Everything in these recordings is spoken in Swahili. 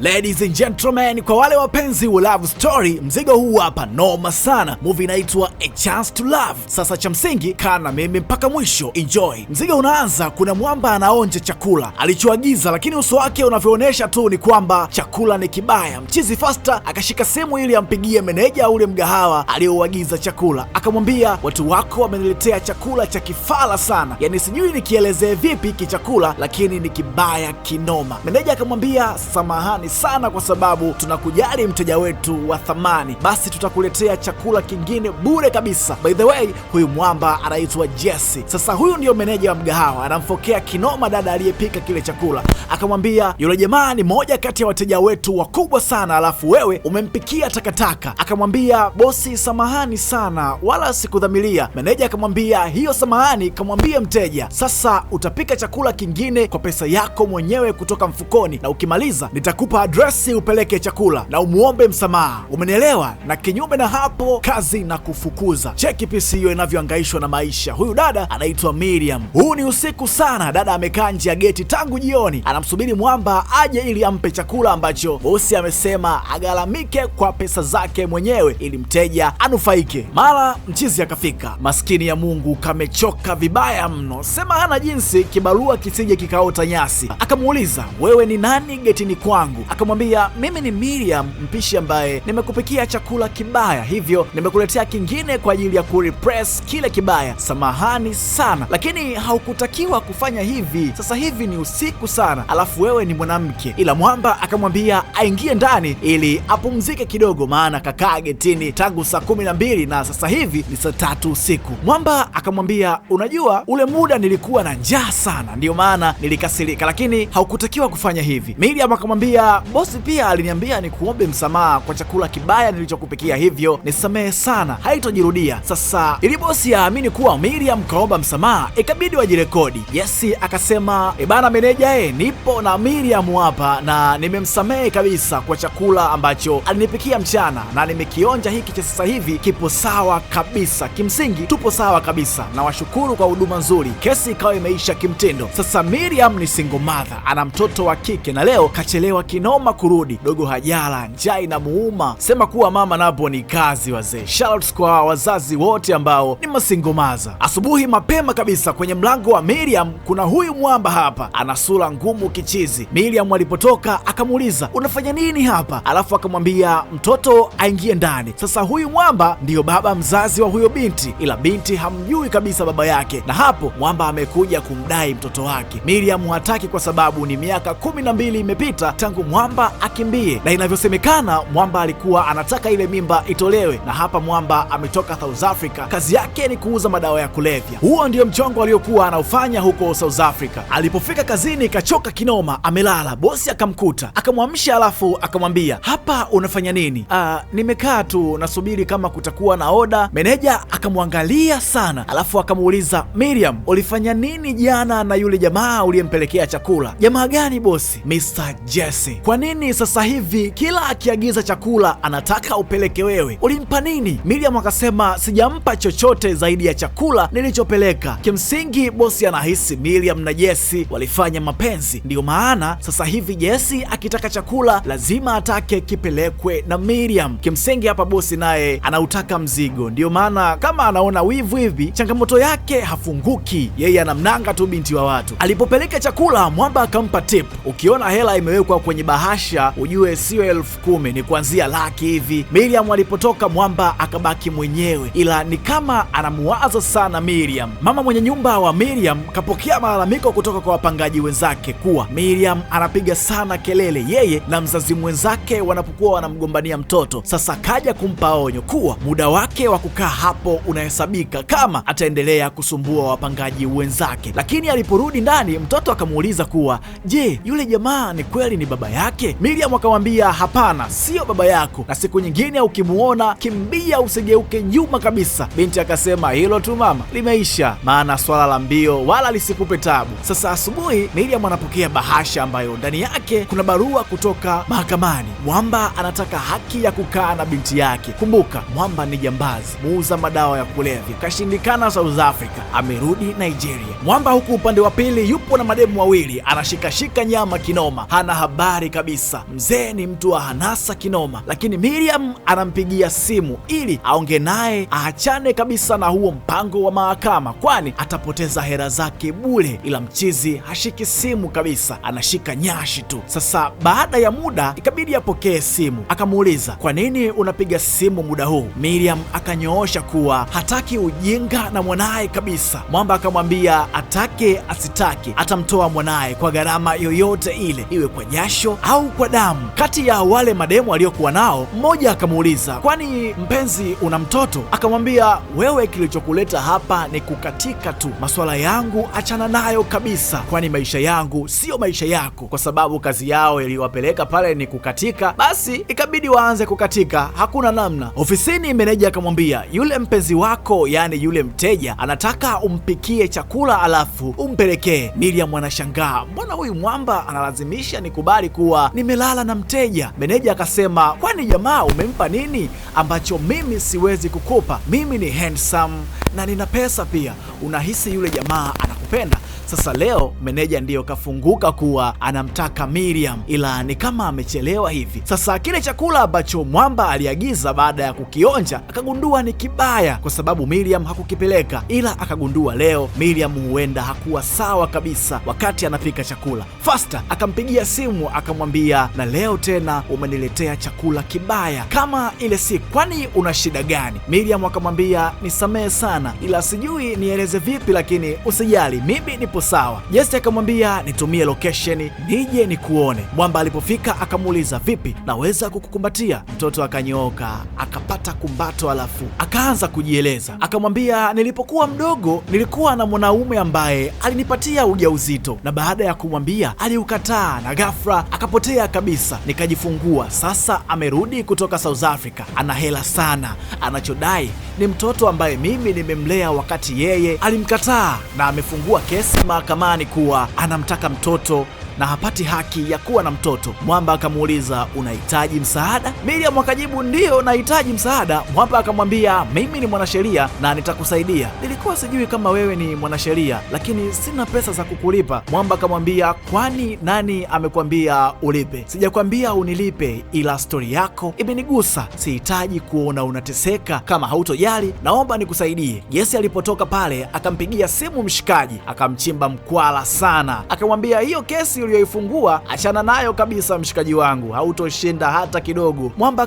Ladies and gentlemen, kwa wale wapenzi wa love story, mzigo huu hapa noma sana. Movie inaitwa A Chance to Love. Sasa cha msingi kana mimi mpaka mwisho, enjoy. Mzigo unaanza, kuna mwamba anaonja chakula alichoagiza, lakini uso wake unavyoonyesha tu ni kwamba chakula ni kibaya. Mchizi Faster akashika simu ili ampigie meneja ule mgahawa alioagiza chakula, akamwambia watu wako wameniletea chakula cha kifala sana, yani sijui nikielezee vipi kichakula, lakini ni kibaya kinoma. Meneja akamwambia samahani sana kwa sababu tunakujali mteja wetu wa thamani, basi tutakuletea chakula kingine bure kabisa. By the way, huyu mwamba anaitwa Jesse. Sasa huyu ndio meneja wa mgahawa, anamfokea kinoma dada aliyepika kile chakula, akamwambia yule jamaa ni moja kati ya wateja wetu wakubwa sana, alafu wewe umempikia takataka. Akamwambia bosi, samahani sana, wala sikudhamiria. Meneja akamwambia hiyo samahani kamwambie mteja, sasa utapika chakula kingine kwa pesa yako mwenyewe kutoka mfukoni, na ukimaliza nitakupa adresi upeleke chakula na umuombe msamaha, umenielewa? Na kinyume na hapo kazi na kufukuza. Cheki pisi hiyo inavyohangaishwa na maisha. Huyu dada anaitwa Miriam. Huu ni usiku sana, dada amekaa nje ya geti tangu jioni, anamsubiri mwamba aje ili ampe chakula ambacho bosi amesema agalamike kwa pesa zake mwenyewe ili mteja anufaike. Mara mchizi akafika, maskini ya Mungu kamechoka vibaya mno, sema hana jinsi kibarua kisije kikaota nyasi. Akamuuliza wewe ni nani getini kwangu? Akamwambia mimi ni Miriam, mpishi ambaye nimekupikia chakula kibaya, hivyo nimekuletea kingine kwa ajili ya kurepress kile kibaya. Samahani sana, lakini haukutakiwa kufanya hivi, sasa hivi ni usiku sana, alafu wewe ni mwanamke. Ila mwamba akamwambia aingie ndani ili apumzike kidogo, maana kakaa getini tangu saa 12 na sasa hivi ni saa 3 usiku. Mwamba akamwambia unajua, ule muda nilikuwa na njaa sana, ndio maana nilikasirika, lakini haukutakiwa kufanya hivi. Miriam akamwambia bosi pia aliniambia ni kuombe msamaha kwa chakula kibaya nilichokupikia, hivyo nisamehe sana, haitojirudia. Sasa ili bosi aamini kuwa Miriam kaomba msamaha, ikabidi wajirekodi. Yesi akasema bana meneja, nipo na Miriam hapa na nimemsamehe kabisa kwa chakula ambacho alinipikia mchana, na nimekionja hiki cha sasa hivi kipo sawa kabisa, kimsingi tupo sawa kabisa, na washukuru kwa huduma nzuri. Kesi ikawa imeisha kimtindo. Sasa Miriam ni single mother, ana mtoto wa kike na leo kachelewa kinoma kurudi, dogo hajala, njaa inamuuma, sema kuwa mama napo ni kazi wazee. Shoutouts kwa wazazi wote ambao ni masingomaza. Asubuhi mapema kabisa kwenye mlango wa Miriam kuna huyu mwamba hapa, ana sura ngumu kichizi. Miriam alipotoka akamuuliza unafanya nini hapa, alafu akamwambia mtoto aingie ndani. Sasa huyu mwamba ndiyo baba mzazi wa huyo binti, ila binti hamjui kabisa baba yake, na hapo mwamba amekuja kumdai mtoto wake. Miriam hataki kwa sababu ni miaka 12 imepita tangu mwamba akimbie, na inavyosemekana mwamba alikuwa anataka ile mimba itolewe, na hapa mwamba ametoka South Africa, kazi yake ni kuuza madawa ya kulevya. Huo ndio mchongo aliokuwa anaufanya huko South Africa. Alipofika kazini kachoka kinoma, amelala. Bosi akamkuta akamwamsha, alafu akamwambia hapa unafanya nini? Nimekaa tu nasubiri kama kutakuwa na oda. Meneja akamwangalia sana, alafu akamuuliza Miriam, ulifanya nini jana na yule jamaa uliyempelekea chakula? Jamaa gani bosi? Mr. Jesse. Kwa nini sasa hivi kila akiagiza chakula anataka upeleke wewe? Ulimpa nini? Miriam akasema sijampa chochote zaidi ya chakula nilichopeleka. Kimsingi bosi anahisi Miriam na Jesse walifanya mapenzi, ndio maana sasa hivi Jesse akitaka chakula lazima atake kipelekwe na Miriam. Kimsingi hapa bosi naye anautaka mzigo, ndio maana kama anaona wivu hivi changamoto yake hafunguki, yeye anamnanga tu binti wa watu. Alipopeleka chakula mwamba akampa tip. Ukiona hela imewekwa kwenye bahasha ujue sio 10,000, ni kuanzia laki hivi. Miriam alipotoka mwamba akabaki mwenyewe, ila ni kama anamuwaza sana Miriam. Mama mwenye nyumba wa Miriam kapokea malalamiko kutoka kwa wapangaji wenzake kuwa Miriam anapiga sana kelele yeye na mzazi mwenzake wanapokuwa wanamgombania mtoto. Sasa kaja kumpa onyo kuwa muda wake wa kukaa hapo unahesabika kama ataendelea kusumbua wapangaji wenzake. Lakini aliporudi ndani mtoto akamuuliza kuwa je, yule jamaa ni kweli ni baba yake? Miriam akamwambia hapana, sio baba yako, na siku nyingine ukimuona kimbia usigeuke nyuma kabisa. Binti akasema hilo tu mama, limeisha, maana swala la mbio wala lisikupe tabu. Sasa asubuhi Miriam anapokea bahasha ambayo ndani yake kuna barua kutoka mahakamani. Mwamba anataka haki ya kukaa na binti yake. Kumbuka Mwamba ni jambazi, muuza madawa ya kulevya, kashindikana South Africa, amerudi Nigeria. Mwamba huku upande wa pili yupo na mademu wawili, anashikashika nyama kinoma, hana habari kweli kabisa, mzee ni mtu wa hanasa kinoma, lakini Miriam anampigia simu ili aonge naye aachane kabisa na huo mpango wa mahakama, kwani atapoteza hela zake bure. Ila mchizi hashiki simu kabisa, anashika nyashi tu. Sasa baada ya muda ikabidi apokee simu. Akamuuliza, kwa nini unapiga simu muda huu? Miriam akanyoosha kuwa hataki ujinga na mwanaye kabisa. Mwamba akamwambia atake asitake atamtoa mwanaye kwa gharama yoyote ile, iwe kwa jasho au kwa damu. Kati ya wale mademu waliokuwa nao, mmoja akamuuliza, kwani mpenzi una mtoto? Akamwambia, wewe kilichokuleta hapa ni kukatika tu, masuala yangu achana nayo kabisa, kwani maisha yangu sio maisha yako. Kwa sababu kazi yao iliwapeleka pale ni kukatika, basi ikabidi waanze kukatika, hakuna namna. Ofisini meneja akamwambia, yule mpenzi wako, yani yule mteja, anataka umpikie chakula alafu umpelekee. Miriam anashangaa, mbona huyu mwamba analazimisha nikubali kuwa nimelala na mteja? Meneja akasema, kwani jamaa umempa nini ambacho mimi siwezi kukupa? Mimi ni handsome na nina pesa pia, unahisi yule jamaa anakupenda? Sasa leo meneja ndiyo kafunguka kuwa anamtaka Miriam, ila ni kama amechelewa hivi. Sasa kile chakula ambacho mwamba aliagiza, baada ya kukionja akagundua ni kibaya kwa sababu Miriam hakukipeleka, ila akagundua leo Miriam huenda hakuwa sawa kabisa wakati anapika chakula. Fasta akampigia simu akamwambia, na leo tena umeniletea chakula kibaya kama ile siku, kwani una shida gani? Miriam akamwambia, nisamehe sana, ila sijui nieleze vipi, lakini usijali, mimi nipo sawa. Jesse akamwambia, nitumie location nije nikuone. Mwamba alipofika akamuuliza, vipi, naweza kukukumbatia? Mtoto akanyooka akapata kumbato, alafu akaanza kujieleza. Akamwambia, nilipokuwa mdogo nilikuwa na mwanaume ambaye alinipatia ujauzito, na baada ya kumwambia aliukataa na ghafla akapotea kabisa. Nikajifungua. Sasa amerudi kutoka South Africa, ana hela sana, anachodai ni mtoto ambaye mimi nimemlea wakati yeye alimkataa, na amefungua kesi mahakamani kuwa anamtaka mtoto na hapati haki ya kuwa na mtoto. Mwamba akamuuliza, unahitaji msaada? Miriam akajibu, ndiyo nahitaji msaada. Mwamba akamwambia, mimi ni mwanasheria na nitakusaidia. Nilikuwa sijui kama wewe ni mwanasheria, lakini sina pesa za kukulipa. Mwamba akamwambia, kwani nani amekwambia ulipe? Sijakwambia unilipe, ila stori yako imenigusa, sihitaji kuona unateseka. Kama hautojali naomba nikusaidie. Jesse alipotoka pale akampigia simu mshikaji, akamchimba mkwala sana, akamwambia, hiyo kesi uliyoifungua achana nayo kabisa mshikaji wangu, hautoshinda hata kidogo. Mwamba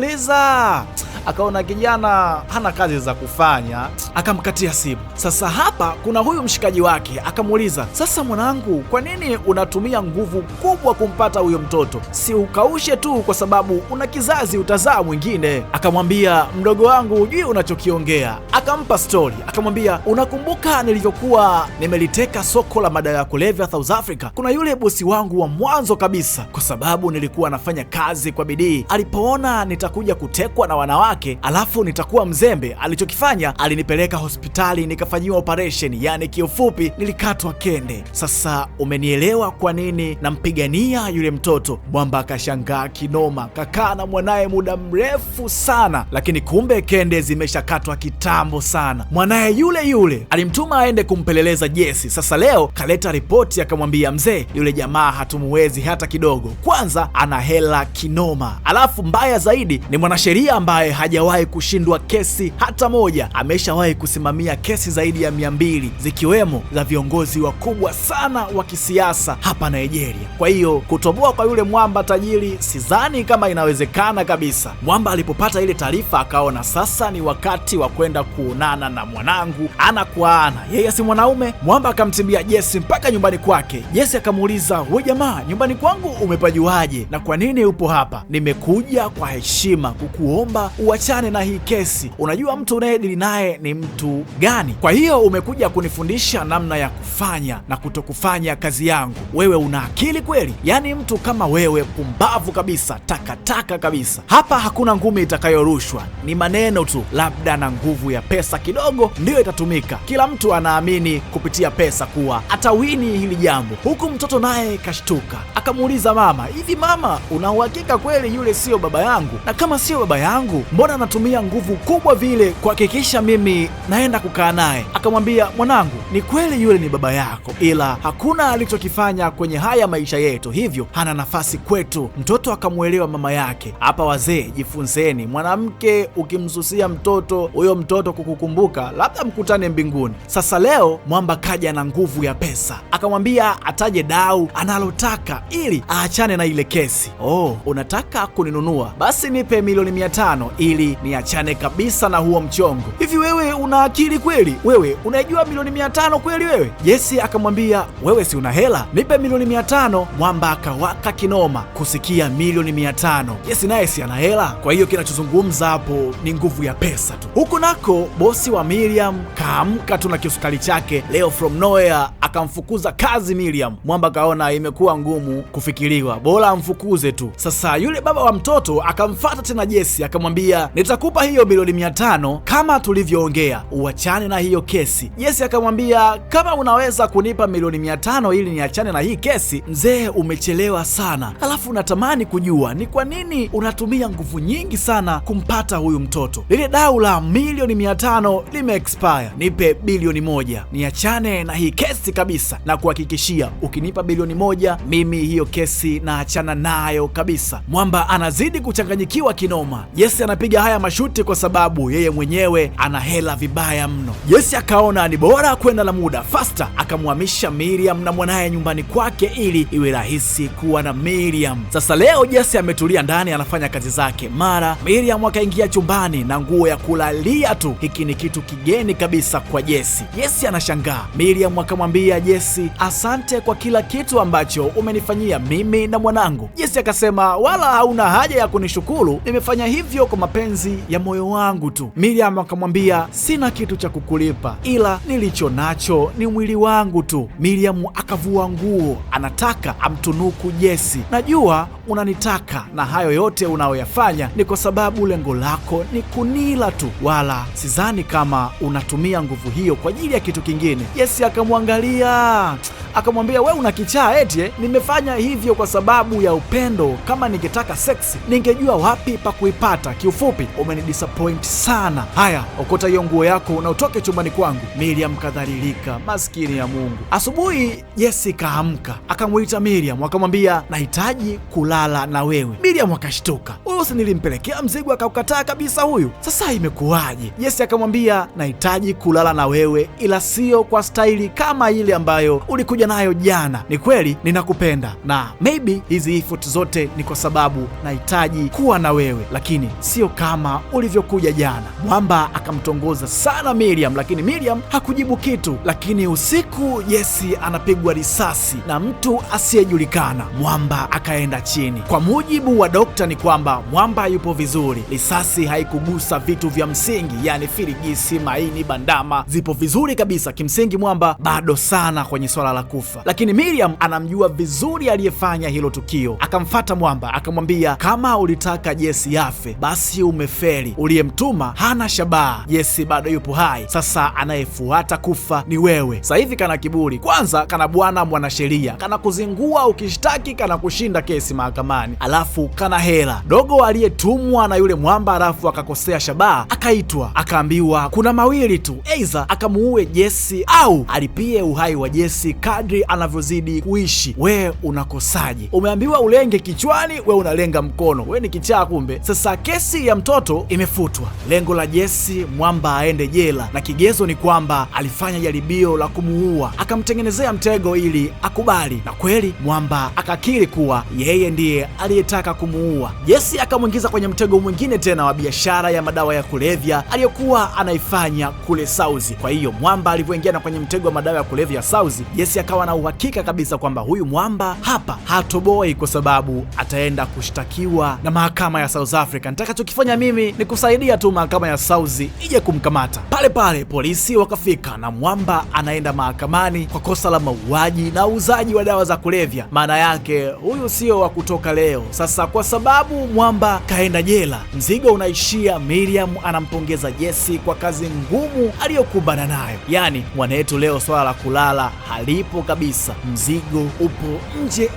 akamsikiliza, akaona kijana hana kazi za kufanya, akamkatia simu. Sasa hapa kuna huyu mshikaji wake akamuuliza, sasa mwanangu, kwa nini unatumia nguvu kubwa kumpata huyo mtoto? Si ukaushe tu, kwa sababu una kizazi, utazaa mwingine. Akamwambia, mdogo wangu hujui unachokiongea. Akampa story, akamwambia, unakumbuka nilivyokuwa nimeliteka soko la madawa ya kulevya South Africa? Kuna yule bosi wangu wa mwanzo kabisa, kwa sababu nilikuwa nafanya kazi kwa bidii, alipoona nitakuja kutekwa na wanawake alafu nitakuwa mzembe, alichokifanya alinipeleka hospitali nikafanyiwa operation, yani kiufupi nilikatwa kende. Sasa umenielewa kwa nini nampigania yule mtoto? Mwamba akashangaa kinoma, kakaa na mwanaye muda mrefu sana, lakini kumbe kende zimeshakatwa kitambo sana. Mwanaye yule yule alimtuma aende kumpeleleza Jesse. Sasa leo kaleta ripoti, akamwambia, mzee, yule jamaa hatumuwezi hata kidogo. Kwanza ana hela kinoma, alafu mbaya zaidi ni mwanasheria ambaye hajawahi kushindwa kesi hata moja. Ameshawahi kusimamia kesi zaidi ya 200 zikiwemo za viongozi wakubwa sana wa kisiasa hapa Nigeria. Kwa hiyo kutoboa kwa yule mwamba tajiri sidhani kama inawezekana kabisa. Mwamba alipopata ile taarifa akaona sasa ni wakati wa kwenda kuonana na mwanangu ana kwa ana. Yeye si mwanaume. Mwamba akamtimbia Jesse mpaka nyumbani kwake. Jesse akamuuliza, we jamaa, nyumbani kwangu umepajuaje na kwa nini upo hapa? Nimekuja kwa heshima kukuomba uachane na hii kesi. Unajua mtu unayedili naye ni mtu gani? Kwa hiyo umekuja kunifundisha namna ya kufanya na kutokufanya kazi yangu. Wewe una akili kweli? Yaani mtu kama wewe pumbavu kabisa, takataka kabisa. Hapa hakuna ngumi itakayorushwa, ni maneno tu, labda na nguvu ya pesa kidogo ndiyo itatumika. Kila mtu anaamini kupitia pesa kuwa atawini hili jambo. Huku mtoto naye kashtuka, akamuuliza mama, hivi mama, una uhakika kweli yule sio baba yangu? Na kama sio baba yangu mbona anatumia nguvu kubwa vile kuhakikisha mimi naenda kukaa naye? Akamwambia, mwanangu, ni kweli yule ni baba yako, ila hakuna alichokifanya kwenye haya maisha yetu, hivyo hana nafasi kwetu. Mtoto akamwelewa mama yake. Hapa wazee, jifunzeni, mwanamke ukimsusia mtoto, huyo mtoto kukukumbuka, labda mkutane mbinguni. Sasa leo mwamba kaja na nguvu ya pesa, akamwambia ataje dau analotaka ili aachane na ile kesi. Oh, unataka kuninunua? Basi nipe milioni 500 ili niachane kabisa na huo mchongo. Hivi wewe una akili kweli? Wewe unajua milioni 500 kweli wewe? Jesse akamwambia, wewe si una hela? Nipe milioni 500. Mwamba akawaka kinoma kusikia milioni 500. Jesse naye si ana hela? Kwa hiyo kinachozungumza hapo ni nguvu ya pesa tu. Huku nako bosi wa Miriam kaamka tu na kisukari chake leo from nowhere, akamfukuza kazi Miriam. Mwamba kaona imekuwa ngumu kufikiriwa, bora amfukuze tu. Sasa yule baba wa mtoto akamfuata tena Jesse akamwambia, nitakupa hiyo milioni 500 kama tulivyoongea, uachane na hiyo kesi. Jesse akamwambia, kama unaweza kunipa milioni 500 ili niachane na hii kesi, mzee, umechelewa sana. Alafu natamani kujua ni kwa nini unatumia nguvu nyingi sana kumpata huyu mtoto. Lile dau la milioni 500 limeexpire, nipe bilioni 1 niachane na hii kesi kabisa, na kuhakikishia ukinipa bilioni 1 mimi hiyo kesi naachana nayo kabisa. Mwamba anazidi kuchanganyikiwa kinoma. Jesse anapiga haya mashuti kwa sababu yeye mwenyewe ana hela vibaya mno. Jesse akaona ni bora kwenda na muda faster, akamhamisha Miriam na mwanaye nyumbani kwake ili iwe rahisi kuwa na Miriam. Sasa leo Jesse ametulia ndani anafanya kazi zake, mara Miriam akaingia chumbani na nguo ya kulalia tu. Hiki ni kitu kigeni kabisa kwa Jesse. Jesse anashangaa. Miriam akamwambia Jesse, asante kwa kila kitu ambacho umenifanyia mimi na mwanangu. Jesse akasema, wala hauna haja ya kunishukuru, nimefanya hivyo kwa mapenzi ya moyo wangu tu. Miriam akamwambia, sina kitu cha kukulipa, ila nilicho nacho ni mwili wangu tu. Miriam akavua nguo, anataka amtunuku Jesse. Najua unanitaka na hayo yote unayoyafanya ni kwa sababu lengo lako ni kunila tu, wala sidhani kama unatumia nguvu hiyo kwa ajili ya kitu kingine. Jesse akamwangalia akamwambia, we una kichaa eti? Nimefanya hivyo kwa sababu ya upendo. Kama ningetaka seksi ningejua wapi pa kuipata. Kiufupi umenidisappoint sana. Haya, okota hiyo nguo yako na utoke chumbani kwangu. Miriam kadhalilika, maskini ya Mungu. Asubuhi Jesse kaamka akamuita Miriam akamwambia, nahitaji kulala na wewe. Miriam akashtuka, huyu si nilimpelekea mzigo akaukataa kabisa huyu, sasa imekuwaje? Jesse akamwambia, nahitaji kulala na wewe, ila sio kwa staili kama ile ambayo ulikuja nayo jana. Ni kweli ninakupenda na maybe hizi effort zote ni kwa sababu nahitaji kuwa na wewe, lakini sio kama ulivyokuja jana. Mwamba akamtongoza sana Miriam, lakini Miriam hakujibu kitu. Lakini usiku Jesse anapigwa risasi na mtu asiyejulikana. Mwamba akaenda chini. Kwa mujibu wa dokta ni kwamba Mwamba yupo vizuri, risasi haikugusa vitu vya msingi, yani firigisi, maini, bandama zipo vizuri kabisa. Kimsingi Mwamba bado sana kwenye swala la kufa, lakini Miriam anamjua vizuri aliyefanya hilo tukio. Akamfata Mwamba akamwambia, kama ulitaka Jesse afe basi umefeli, uliyemtuma hana shabaha, Jesse bado yupo hai, sasa anayefuata kufa ni wewe. Sasa hivi kana kiburi, kwanza kana bwana mwanasheria, kana kuzingua ukishtaki, kana kushinda kesi mahakamani, alafu kana hela. Dogo aliyetumwa na yule Mwamba alafu akakosea shabaha, akaitwa akaambiwa kuna mawili tu, aidha akamuue Jesse au alipie uhai wa Jesse kadri anavyozidi kuishi. We unakosaje? Umeambiwa ulenge kichwani, we unalenga mkono. We ni kichaa kumbe. Sasa kesi ya mtoto imefutwa. Lengo la Jesse Mwamba aende jela, na kigezo ni kwamba alifanya jaribio la kumuua, akamtengenezea mtego ili akubali, na kweli Mwamba akakiri kuwa yeye ndiye aliyetaka kumuua. Jesse akamwingiza kwenye mtego mwingine tena wa biashara ya madawa ya kulevya aliyokuwa anaifanya kule South. Kwa hiyo Mwamba alivyoingia na kwenye mtego wa madawa ya kulevya South, Jesse akawa na uhakika kabisa kwamba huyu Mwamba hapa hatoboi, kwa sababu ataenda kushtakiwa na mahakama ya South Africa. Nitakachokifanya mimi ni kusaidia tu mahakama ya South ije kumkamata. Pale pale polisi wakafika na Mwamba anaenda mahakamani kwa kosa la mauaji na uuzaji wa dawa za kulevya. Maana yake huyu sio wa kutoka leo. Sasa kwa sababu Mwamba mwamba kaenda jela. Mzigo unaishia Miriam anampongeza Jesse kwa kazi ngumu aliyokumbana nayo. Yaani mwanetu leo swala la kulala halipo kabisa, mzigo upo nje.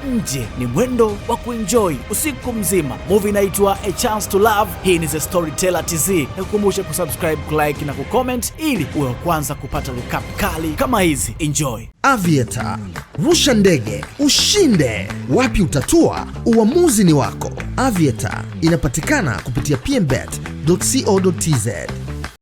Ni mwendo wa kuenjoy usiku mzima. Movie inaitwa A Chance to Love. Hii ni The Storyteller TZ. Nikukumbushe kusubscribe, kulike na kucomment ili uwe wa kwanza kupata recap kali kama hizi. Enjoy. Aviator, rusha ndege ushinde. Wapi utatua? Uamuzi ni wako. Aviator inapatikana kupitia pmbet.co.tz.